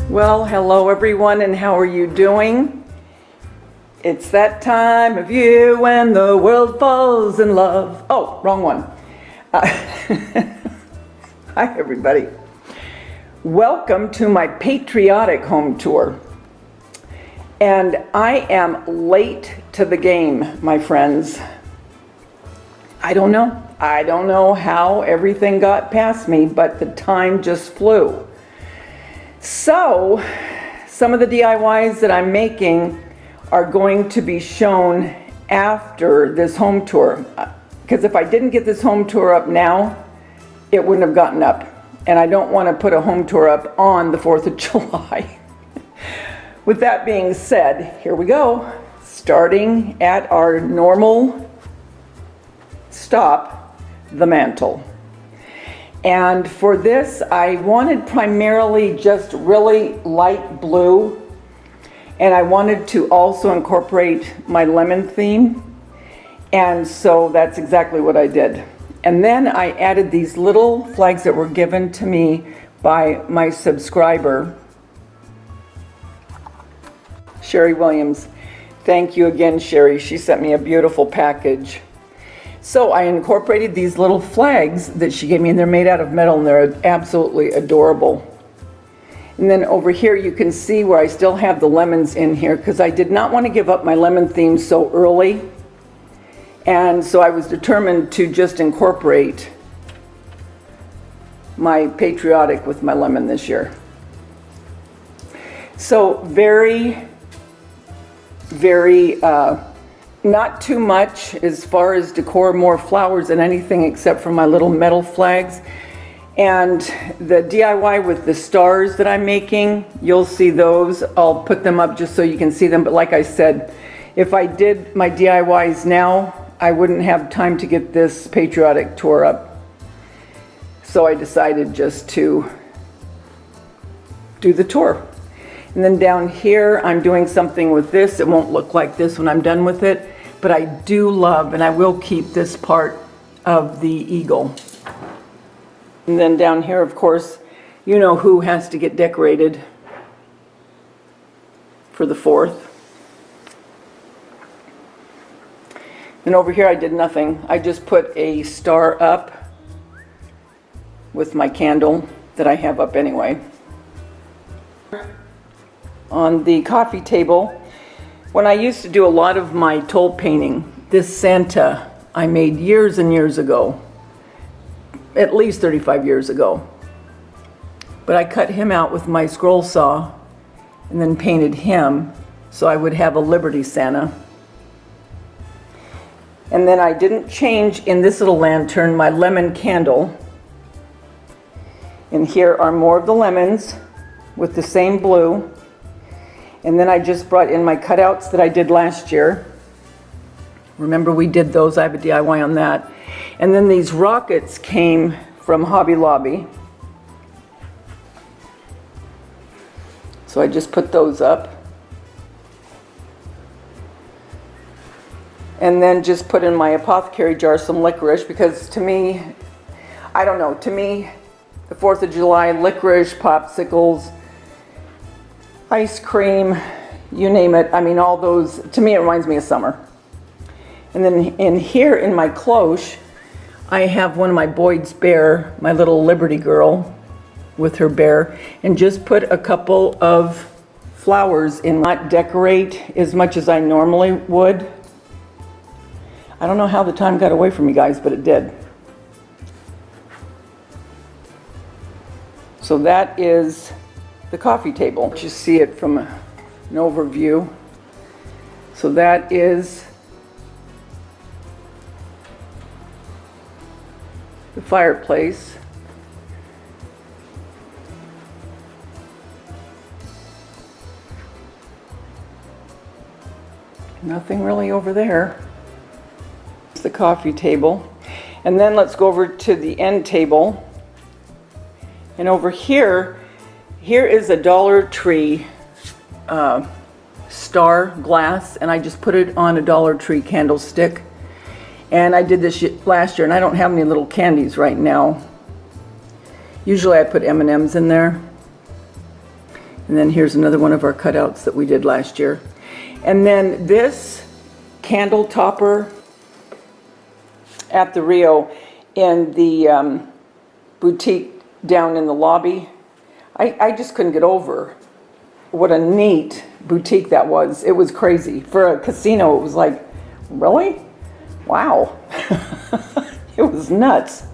Well, hello everyone, and how are you doing? It's that time of year when the world falls in love. Oh, wrong one. Hi everybody. Welcome to my Patriotic home tour. And I am late to the game, my friends. I don't know how everything got past me, but the time just flew. So, some of the DIYs that I'm making are going to be shown after this home tour. Because if I didn't get this home tour up now, it wouldn't have gotten up. And I don't want to put a home tour up on the 4th of July. With that being said, here we go. Starting at our normal stop, the Mantle. And for this, I wanted primarily just really light blue, and I wanted to also incorporate my lemon theme, and so that's exactly what I did. And then I added these little flags that were given to me by my subscriber, Sherry Williams. Thank you again, Sherry. She sent me a beautiful package. So I incorporated these little flags that she gave me, and they're made out of metal, and they're absolutely adorable. And then over here you can see where I still have the lemons in here, because I did not want to give up my lemon theme so early. And so I was determined to just incorporate my Patriotic with my lemon this year. So very not too much as far as decor, more flowers than anything except for my little metal flags. And the DIY with the stars that I'm making, you'll see those. I'll put them up just so you can see them. But like I said, if I did my DIYs now, I wouldn't have time to get this Patriotic tour up. So I decided just to do the tour. And then down here, I'm doing something with this. It won't look like this when I'm done with it, but I do love, and I will keep this part of the eagle. And then down here, of course, you know who has to get decorated for the 4th. And over here, I did nothing. I just put a star up with my candle that I have up anyway. On the coffee table, when I used to do a lot of my toll painting, this Santa I made years and years ago, at least 35 years ago. But I cut him out with my scroll saw and then painted him so I would have a Liberty Santa. And then I didn't change in this little lantern my lemon candle. And here are more of the lemons with the same blue. And then I just brought in my cutouts that I did last year. Remember, we did those. I have a DIY on that. And then these rockets came from Hobby Lobby. So I just put those up. And then just put in my apothecary jar some licorice, because to me, I don't know, to me, the 4th of July, licorice, popsicles, ice cream, you name it. I mean, all those, to me, it reminds me of summer. And then in here in my cloche, I have one of my Boyd's bear, my little Liberty girl with her bear, and just put a couple of flowers in. Not decorate as much as I normally would. I don't know how the time got away from you guys, but it did. So that is the coffee table. Just see it from an overview. So that is the fireplace. Nothing really over there. It's the coffee table. And then let's go over to the end table. And over here is a Dollar Tree star glass, and I just put it on a Dollar Tree candlestick. And I did this last year, and I don't have any little candies right now. Usually I put M&Ms in there. And then here's another one of our cutouts that we did last year. And then this candle topper at the Rio in the boutique down in the lobby. I just couldn't get over what a neat boutique that was. It was crazy. For a casino, it was like, really? Wow. It was nuts.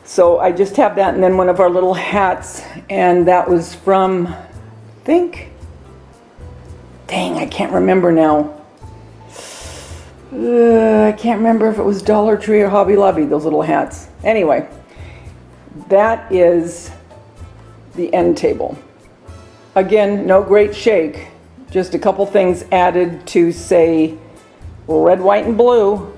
So I just have that, and then one of our little hats, and that was from, I think, dang, I can't remember now. I can't remember if it was Dollar Tree or Hobby Lobby, those little hats. Anyway, that is the end table. Again, no great shake, just a couple things added to say red, white, and blue.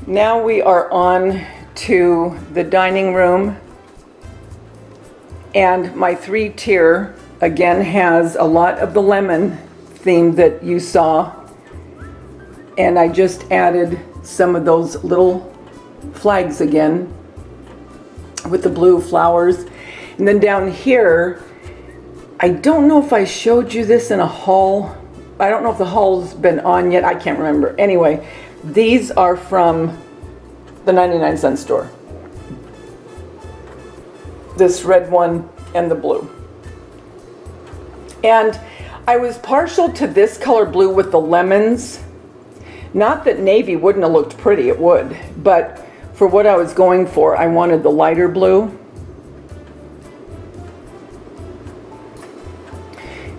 Now we are on to the dining room, and my 3-tier again has a lot of the lemon theme that you saw, and I just added some of those little flags again with the blue flowers. And then down here, I don't know if I showed you this in a haul. I don't know if the haul's been on yet. I can't remember. Anyway, these are from the 99-cent store. This red one and the blue. And I was partial to this color blue with the lemons. Not that navy wouldn't have looked pretty, it would. But for what I was going for, I wanted the lighter blue.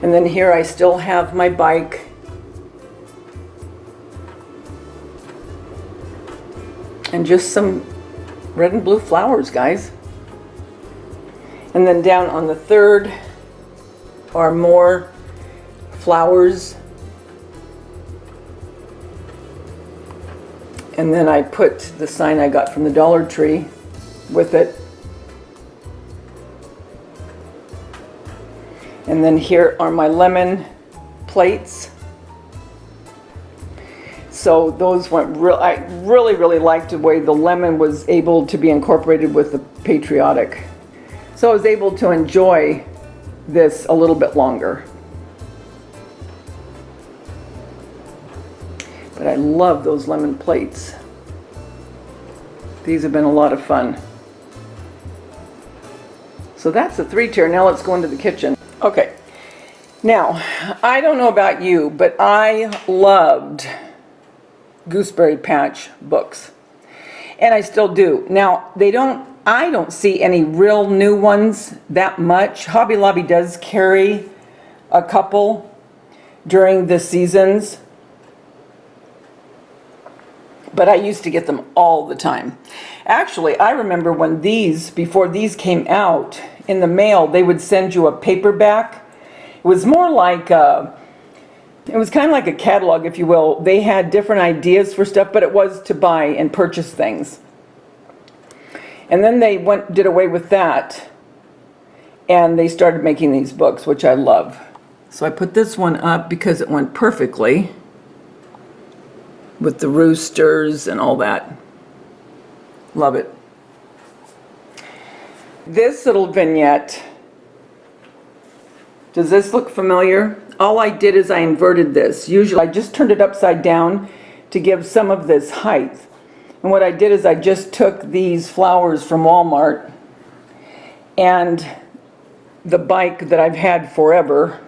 And then here I still have my bike. And just some red and blue flowers, guys. And then down on the third are more flowers. And then I put the sign I got from the Dollar Tree with it. And then here are my lemon plates. So those went real. I really liked the way the lemon was able to be incorporated with the Patriotic. So I was able to enjoy this a little bit longer. But I love those lemon plates. These have been a lot of fun. So that's the 3-tier. Now let's go into the kitchen. Okay. Now, I don't know about you, but I loved Gooseberry Patch books. And I still do. Now, I don't see any real new ones that much. Hobby Lobby does carry a couple during the seasons. But I used to get them all the time. Actually, I remember when before these came out in the mail, they would send you a paperback. It was more like it was kind of like a catalog, if you will. They had different ideas for stuff, but it was to buy and purchase things. And then they did away with that, and they started making these books, which I love. So I put this one up because it went perfectly with the roosters and all that. Love it. This little vignette, does this look familiar? All I did is I inverted this. Usually I just turned it upside down to give some of this height. And what I did is I just took these flowers from Walmart and the bike that I've had forever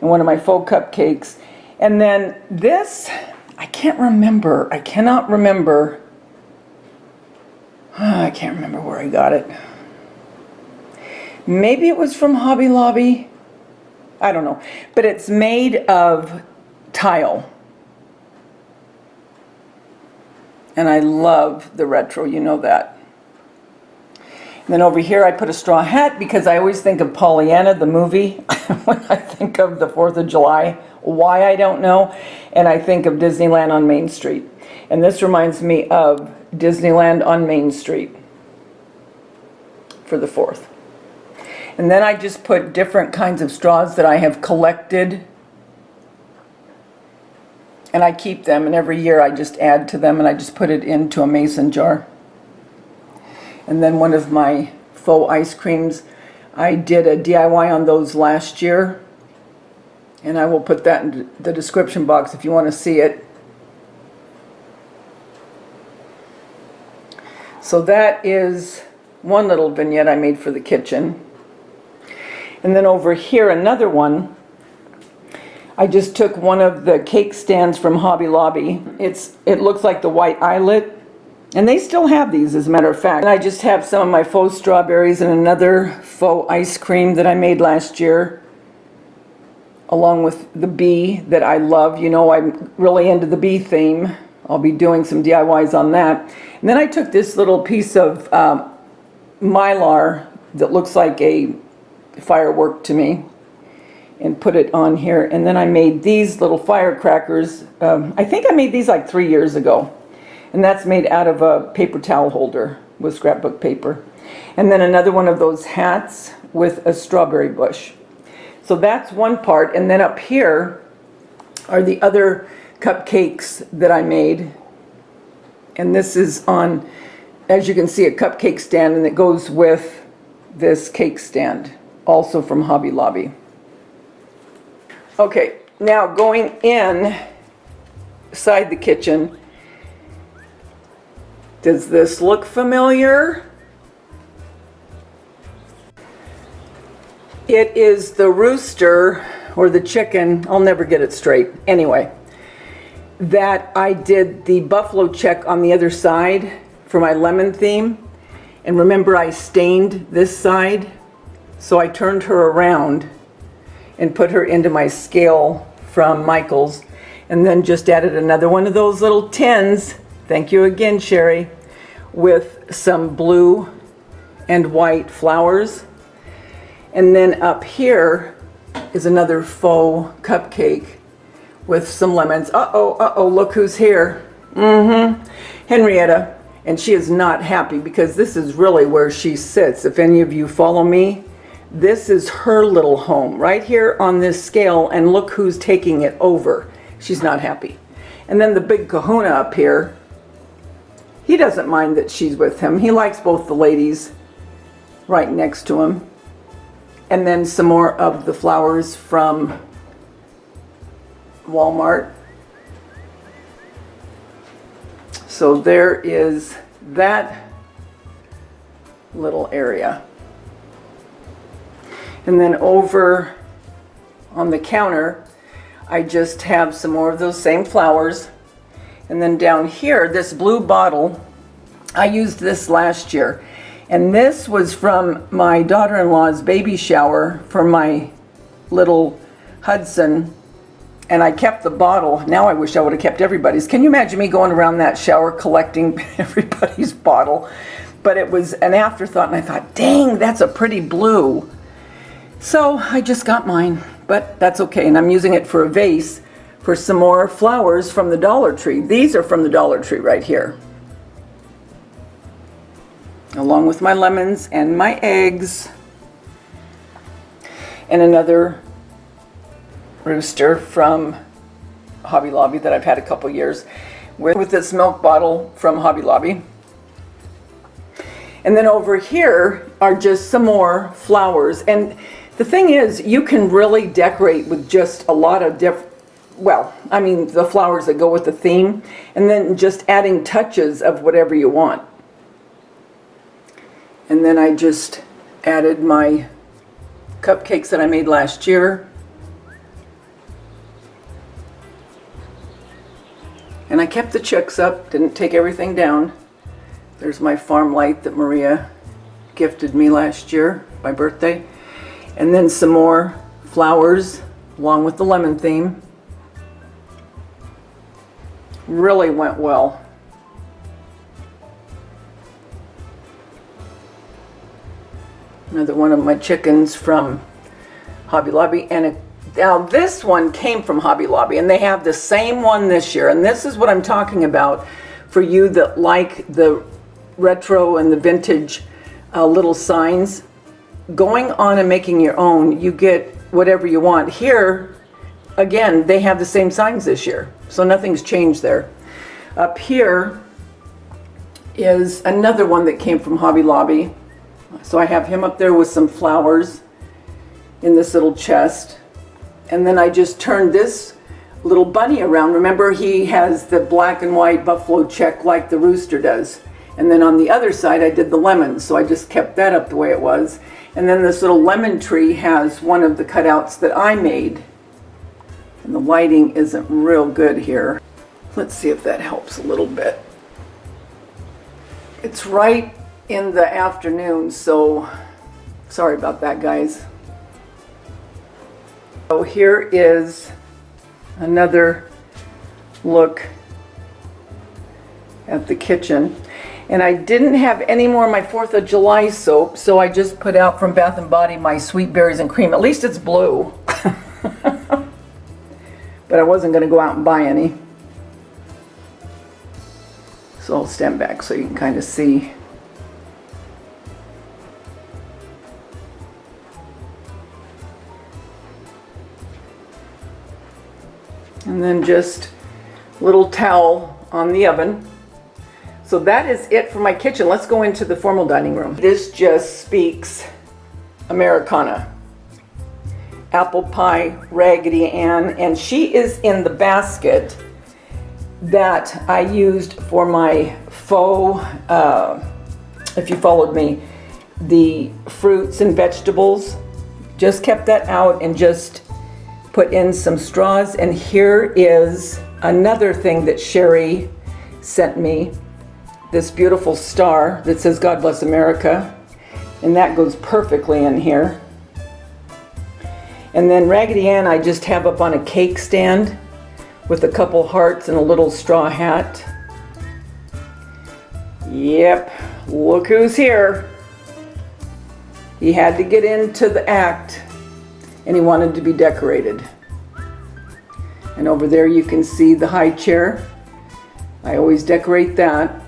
and one of my faux cupcakes. And then this, I cannot remember. I can't remember where I got it. Maybe it was from Hobby Lobby. I don't know. But it's made of tile. And I love the retro, you know that. And then over here I put a straw hat because I always think of Pollyanna, the movie, when I think of the 4th of July. Why, I don't know. And I think of Disneyland on Main Street. And this reminds me of Disneyland on Main Street for the 4th. And then I just put different kinds of straws that I have collected. And I keep them, and every year I just add to them, and I just put it into a mason jar. And then one of my faux ice creams. I did a DIY on those last year, and I will put that in the description box if you want to see it. So that is one little vignette I made for the kitchen. And then over here, another one. I just took one of the cake stands from Hobby Lobby. It looks like the white eyelet, and they still have these, as a matter of fact. And I just have some of my faux strawberries and another faux ice cream that I made last year, along with the bee that I love. You know, I'm really into the bee theme. I'll be doing some DIYs on that. And then I took this little piece of mylar that looks like a firework to me and put it on here. And then I made these little firecrackers. I think I made these like 3 years ago. And that's made out of a paper towel holder with scrapbook paper. And then another one of those hats with a strawberry bush. So that's one part. And then up here are the other cupcakes that I made. And this is on, as you can see, a cupcake stand, and it goes with this cake stand, also from Hobby Lobby. Okay, now going inside the kitchen, does this look familiar? It is the rooster, or the chicken, I'll never get it straight. Anyway, that I did the buffalo check on the other side for my lemon theme. And remember, I stained this side, so I turned her around and put her into my scale from Michael's, and then just added another one of those little tins, thank you again, Sherry, with some blue and white flowers. And then up here is another faux cupcake with some lemons. Uh-oh, look who's here. Henrietta. And she is not happy because this is really where she sits. If any of you follow me, this is her little home right here on this scale, and look who's taking it over. She's not happy. And then the big kahuna up here, he doesn't mind that she's with him. He likes both the ladies right next to him. And then some more of the flowers from Walmart. So there is that little area. And then over on the counter, I just have some more of those same flowers. And then down here, this blue bottle, I used this last year. And this was from my daughter-in-law's baby shower for my little Hudson. And I kept the bottle. Now I wish I would have kept everybody's. Can you imagine me going around that shower collecting everybody's bottle? But it was an afterthought, and I thought, dang, that's a pretty blue. So I just got mine, but that's okay. And I'm using it for a vase for some more flowers from the Dollar Tree. These are from the Dollar Tree right here, along with my lemons and my eggs. And another rooster from Hobby Lobby that I've had a couple years with this milk bottle from Hobby Lobby. And then over here are just some more flowers. And the thing is, you can really decorate with just a lot of the flowers that go with the theme, and then just adding touches of whatever you want. And then I just added my cupcakes that I made last year. And I kept the chicks up, didn't take everything down. There's my farm light that Maria gifted me last year, my birthday. And then some more flowers along with the lemon theme. Really went well. Another one of my chickens from Hobby Lobby. And now this one came from Hobby Lobby, and they have the same one this year. And this is what I'm talking about for you that like the retro and the vintage little signs. Going on and making your own, you get whatever you want. Here, again, they have the same signs this year, so nothing's changed there. Up here is another one that came from Hobby Lobby. So I have him up there with some flowers in this little chest. And then I just turned this little bunny around. Remember, he has the black and white buffalo check like the rooster does. And then on the other side, I did the lemons. So I just kept that up the way it was. And then this little lemon tree has one of the cutouts that I made. And the lighting isn't real good here. Let's see if that helps a little bit. It's right in the afternoon, so sorry about that, guys. So here is another look at the kitchen. And I didn't have any more of my 4th of July soap, so I just put out from Bath & Body my Sweet Berries and Cream. At least it's blue. But I wasn't going to go out and buy any. So I'll stand back so you can kind of see. And then just a little towel on the oven. So that is it for my kitchen. Let's go into the formal dining room. This just speaks Americana. Apple pie, Raggedy Ann, and she is in the basket that I used for my faux, if you followed me, the fruits and vegetables. Just kept that out and just put in some straws. And here is another thing that Sherry sent me, this beautiful star that says God Bless America, and that goes perfectly in here. And then Raggedy Ann I just have up on a cake stand with a couple hearts and a little straw hat. Yep, look who's here. He had to get into the act and he wanted to be decorated. And over there you can see the high chair. I always decorate that.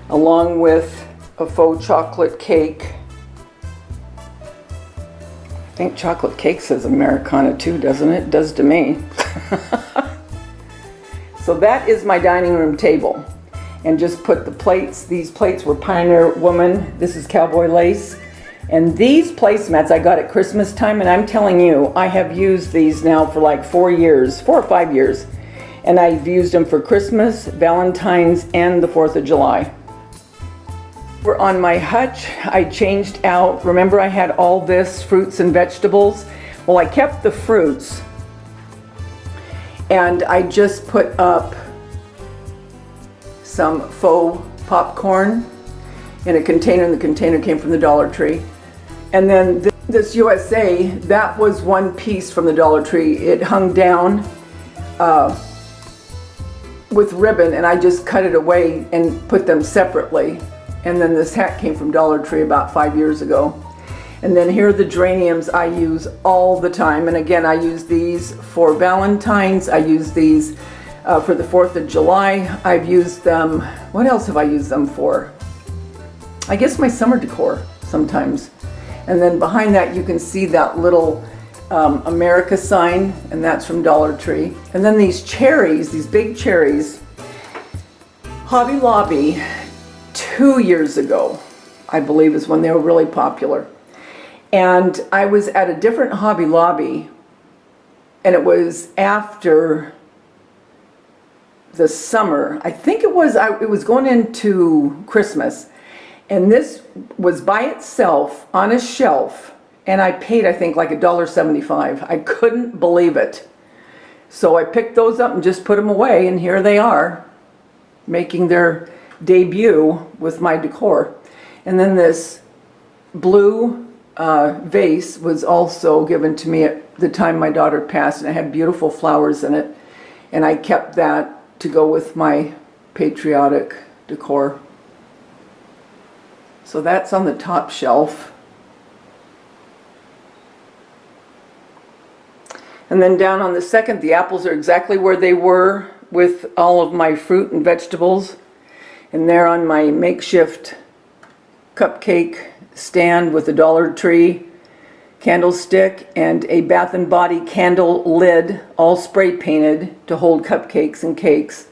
Along with a faux chocolate cake. I think chocolate cake says Americana too, doesn't it? It does to me. So that is my dining room table. And just put the plates. These plates were Pioneer Woman. This is Cowboy Lace. And these placemats I got at Christmas time, and I'm telling you, I have used these now for like 4 years, 4 or 5 years. And I've used them for Christmas, Valentine's, and the 4th of July. We're on my hutch. I changed out, remember I had all this fruits and vegetables? Well, I kept the fruits and I just put up some faux popcorn in a container, and the container came from the Dollar Tree. And then this USA, that was one piece from the Dollar Tree. It hung down with ribbon, and I just cut it away and put them separately. And then this hat came from Dollar Tree about 5 years ago. And then here are the geraniums I use all the time. And again, I use these for Valentine's. I use these for the 4th of July. I've used them, what else have I used them for? I guess my summer decor sometimes. And then behind that you can see that little America sign, and that's from Dollar Tree. And then these cherries, these big cherries, Hobby Lobby, 2 years ago, I believe, is when they were really popular. And I was at a different Hobby Lobby, and it was after the summer. I think it was going into Christmas. And this was by itself on a shelf, and I paid, I think, like $1.75. I couldn't believe it. So I picked those up and just put them away, and here they are, making their debut with my decor. And then this blue vase was also given to me at the time my daughter passed, and it had beautiful flowers in it, and I kept that to go with my Patriotic decor. So that's on the top shelf. And then down on the second, the apples are exactly where they were with all of my fruit and vegetables. And there on my makeshift cupcake stand with a Dollar Tree candlestick and a Bath & Body candle lid, all spray painted to hold cupcakes and cakes.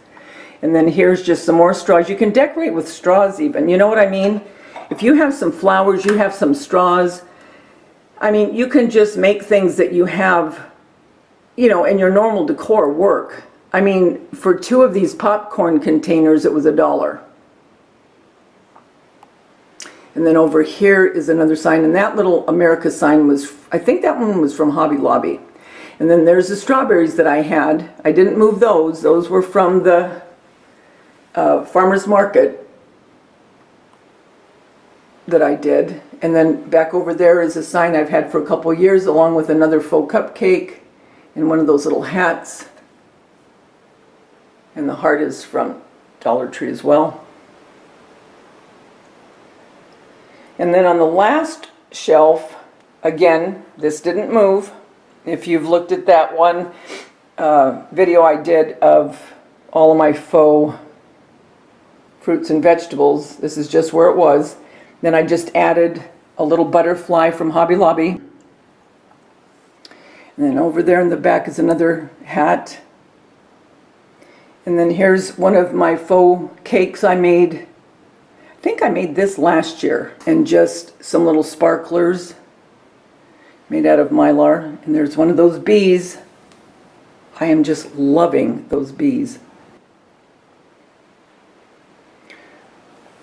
And then here's just some more straws. You can decorate with straws even, you know what I mean? If you have some flowers, you have some straws, I mean, you can just make things that you have, you know, in your normal decor work. I mean, for 2 of these popcorn containers, it was $1. And then over here is another sign, and that little America sign was, I think that one was from Hobby Lobby. And then there's the strawberries that I had. I didn't move those. Those were from the farmer's market that I did. And then back over there is a sign I've had for a couple years, along with another faux cupcake and one of those little hats. And the heart is from Dollar Tree as well. And then on the last shelf, again, this didn't move. If you've looked at that one video I did of all of my faux fruits and vegetables, this is just where it was. Then I just added a little butterfly from Hobby Lobby. And then over there in the back is another hat. And then here's one of my faux cakes I made. I think I made this last year, and just some little sparklers made out of mylar. And there's one of those bees. I am just loving those bees.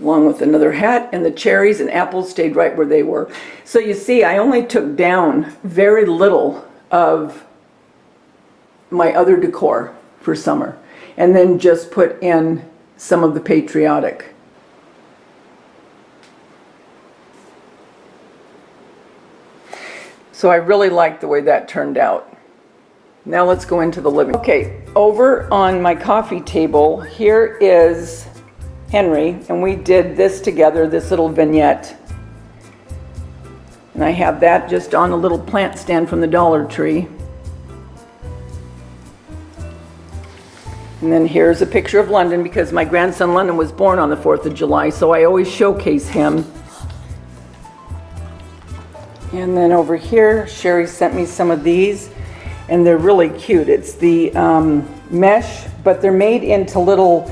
Along with another hat, and the cherries and apples stayed right where they were. So you see, I only took down very little of my other decor for summer, and then just put in some of the Patriotic. So I really like the way that turned out. Now let's go into the living room. Okay, over on my coffee table, here is Henry, and we did this together, this little vignette. And I have that just on a little plant stand from the Dollar Tree. And then here's a picture of London, because my grandson London was born on the 4th of July, so I always showcase him. And then over here, Sherry sent me some of these, and they're really cute. It's the mesh, but they're made into little,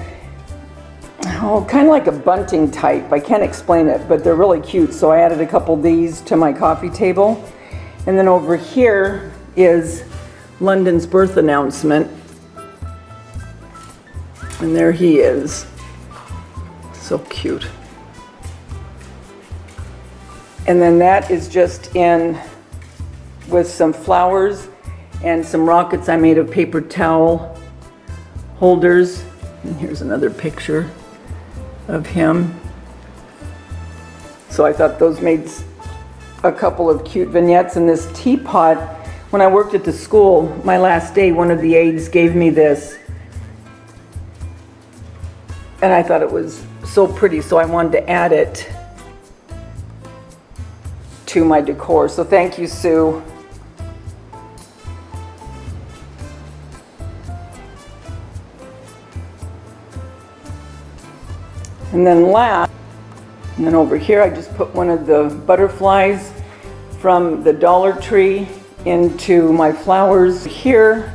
kind of like a bunting type. I can't explain it, but they're really cute. So I added a couple of these to my coffee table. And then over here is London's birth announcement. And there he is. So cute. And then that is just in with some flowers and some rockets I made of paper towel holders. And here's another picture of him. So I thought those made a couple of cute vignettes. And this teapot, when I worked at the school, my last day, one of the aides gave me this. And I thought it was so pretty, so I wanted to add it to my decor. So thank you, Sue. And then over here I just put one of the butterflies from the Dollar Tree into my flowers. Here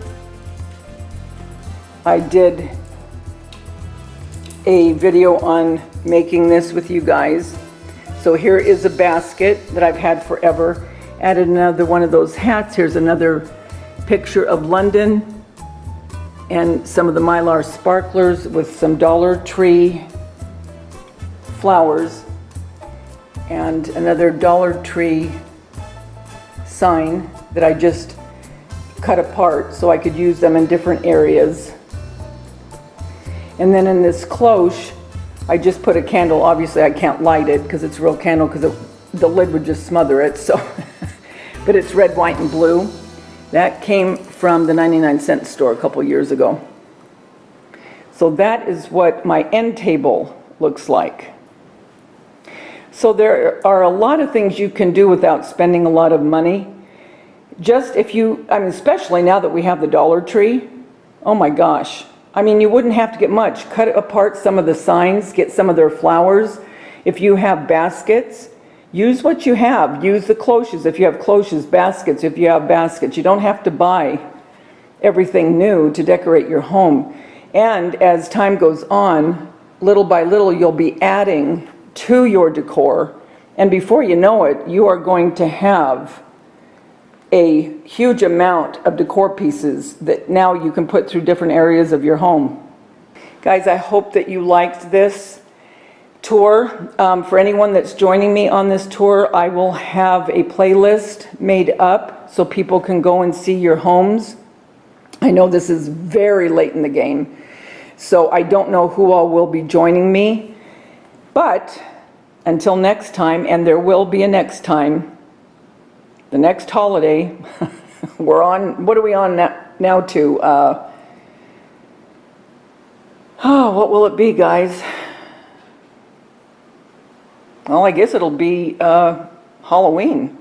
I did a video on making this with you guys. So here is a basket that I've had forever. Added another one of those hats. Here's another picture of London and some of the mylar sparklers with some Dollar Tree flowers and another Dollar Tree sign that I just cut apart so I could use them in different areas. And then in this cloche, I just put a candle. Obviously I can't light it because it's a real candle, because the lid would just smother it. So, but it's red, white, and blue. That came from the 99-cent store a couple years ago. So that is what my end table looks like. So there are a lot of things you can do without spending a lot of money. Just if you, I mean, especially now that we have the Dollar Tree, oh my gosh. I mean, you wouldn't have to get much. Cut apart some of the signs, get some of their flowers. If you have baskets, use what you have. Use the cloches if you have cloches, baskets if you have baskets. You don't have to buy everything new to decorate your home. And as time goes on, little by little, you'll be adding to your decor. And before you know it, you are going to have a huge amount of decor pieces that now you can put through different areas of your home. Guys, I hope that you liked this tour. For anyone that's joining me on this tour, I will have a playlist made up so people can go and see your homes. I know this is very late in the game, so I don't know who all will be joining me. But until next time, and there will be a next time, the next holiday, we're on, what are we on now to? What will it be, guys? Well, I guess it'll be Halloween.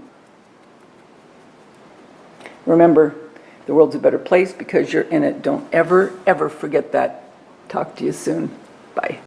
Remember, the world's a better place because you're in it. Don't ever, ever forget that. Talk to you soon. Bye.